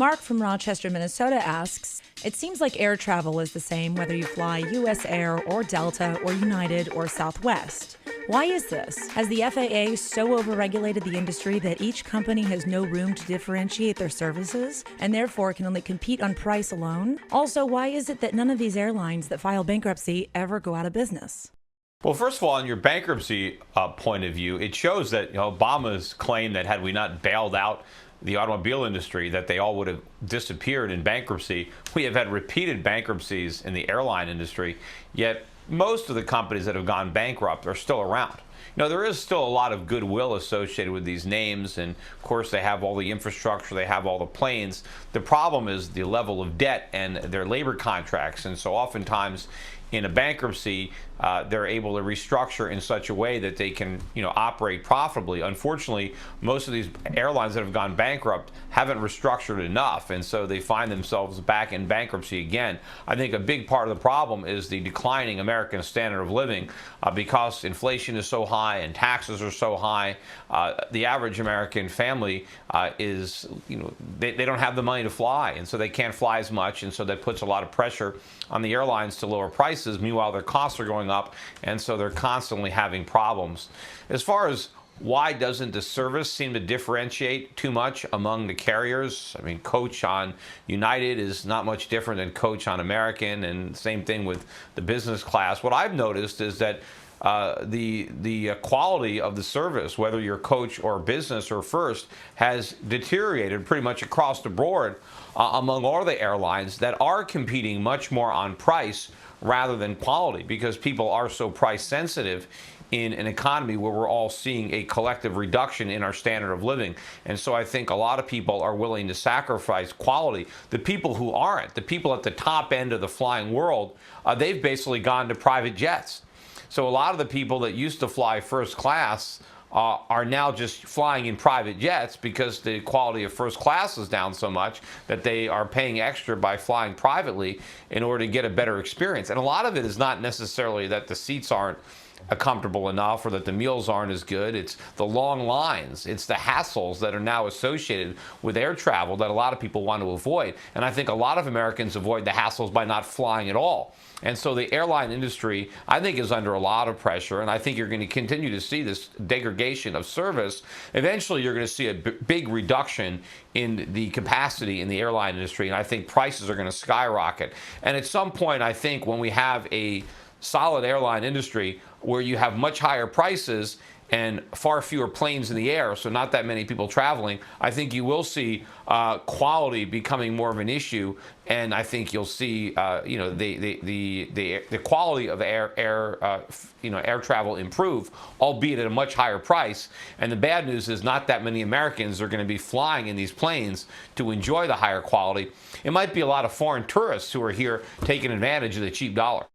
Mark from Rochester, Minnesota asks, it seems like air travel is the same whether you fly US Air or Delta or United or Southwest. Why is this? Has the FAA so overregulated the industry that each company has no room to differentiate their services and therefore can only compete on price alone? Also, why is it that none of these airlines that file bankruptcy ever go out of business? Well, first of all, on your bankruptcy point of view, it shows that Obama's claim that had we not bailed out the automobile industry, that they all would have disappeared in bankruptcy. We have had repeated bankruptcies in the airline industry, yet most of the companies that have gone bankrupt are still around. There is still a lot of goodwill associated with these names, and of course they have all the infrastructure, they have all the planes. The problem is the level of debt and their labor contracts, and so oftentimes in a bankruptcy, they're able to restructure in such a way that they can, operate profitably. Unfortunately, most of these airlines that have gone bankrupt haven't restructured enough, and so they find themselves back in bankruptcy again. I think a big part of the problem is the declining American standard of living because inflation is so high and taxes are so high. The average American family is, they don't have the money to fly, and so they can't fly as much, and so that puts a lot of pressure on the airlines to lower prices. Meanwhile, their costs are going up, and so they're constantly having problems. As far as why doesn't the service seem to differentiate too much among the carriers? I mean, Coach on United is not much different than Coach on American, and same thing with the business class. What I've noticed is that the quality of the service, whether you're Coach or business or first, has deteriorated pretty much across the board among all the airlines that are competing much more on price rather than quality, because people are so price sensitive in an economy where we're all seeing a collective reduction in our standard of living. And so I think a lot of people are willing to sacrifice quality. The people who aren't, the people at the top end of the flying world, they've basically gone to private jets. So a lot of the people that used to fly first class are now just flying in private jets because the quality of first class is down so much that they are paying extra by flying privately in order to get a better experience. And a lot of it is not necessarily that the seats aren't comfortable enough or that the meals aren't as good. It's the long lines. It's the hassles that are now associated with air travel that a lot of people want to avoid. And I think a lot of Americans avoid the hassles by not flying at all. And so the airline industry, I think, is under a lot of pressure, and I think you're going to continue to see this degradation of service. Eventually, you're going to see a big reduction in the capacity in the airline industry, and I think prices are going to skyrocket. And at some point, I think when we have a solid airline industry where you have much higher prices and far fewer planes in the air, so not that many people traveling, I think you will see quality becoming more of an issue, and I think you'll see the quality of air travel improve, albeit at a much higher price. And the bad news is not that many Americans are going to be flying in these planes to enjoy the higher quality. It might be a lot of foreign tourists who are here taking advantage of the cheap dollar.